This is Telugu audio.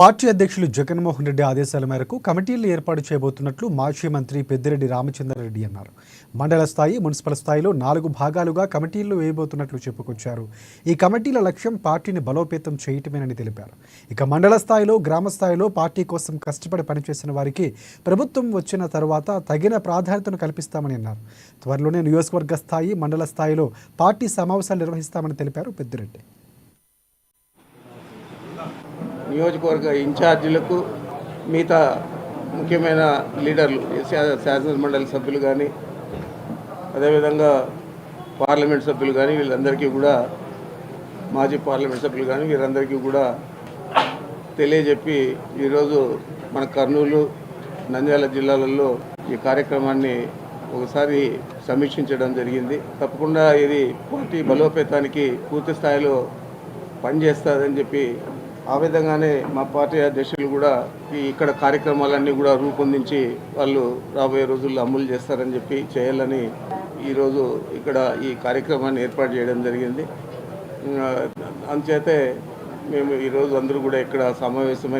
పార్టీ అధ్యక్షులు జగన్మోహన్ రెడ్డి ఆదేశాల మేరకు కమిటీలు ఏర్పాటు చేయబోతున్నట్లు మాజీ మంత్రి పెద్దిరెడ్డి రామచంద్రారెడ్డి అన్నారు. మండల స్థాయి, మున్సిపల్ స్థాయిలో 4 భాగాలుగా కమిటీలు వేయబోతున్నట్లు చెప్పుకొచ్చారు. ఈ కమిటీల లక్ష్యం పార్టీని బలోపేతం చేయటమేనని తెలిపారు. ఇక మండల స్థాయిలో, గ్రామ స్థాయిలో పార్టీ కోసం కష్టపడి పనిచేసిన వారికి ప్రభుత్వం వచ్చిన తర్వాత తగిన ప్రాధాన్యతను కల్పిస్తామని అన్నారు. త్వరలోనే నియోజకవర్గ స్థాయి, మండల స్థాయిలో పార్టీ సమావేశాలు నిర్వహిస్తామని తెలిపారు పెద్దిరెడ్డి. నియోజకవర్గ ఇన్ఛార్జీలకు, మిగతా ముఖ్యమైన లీడర్లు, శాసనమండలి సభ్యులు కానీ, అదేవిధంగా పార్లమెంట్ సభ్యులు కానీ, వీళ్ళందరికీ కూడా, మాజీ పార్లమెంట్ సభ్యులు కానీ వీరందరికీ కూడా తెలియజెప్పి ఈరోజు మన కర్నూలు, నంద్యాల జిల్లాలలో ఈ కార్యక్రమాన్ని ఒకసారి సమీక్షించడం జరిగింది. తప్పకుండా ఇది పార్టీ బలోపేతానికి పూర్తి స్థాయిలో పనిచేస్తుందని చెప్పి, ఆ విధంగానే మా పార్టీ అధ్యక్షులు కూడా ఇక్కడ కార్యక్రమాలన్నీ కూడా రూపొందించి వాళ్ళు రాబోయే రోజుల్లో అమలు చేస్తారని చెప్పి చేయాలని ఈరోజు ఇక్కడ ఈ కార్యక్రమాన్ని ఏర్పాటు చేయడం జరిగింది. అందుచేతే మేము ఈరోజు అందరూ కూడా ఇక్కడ సమావేశమై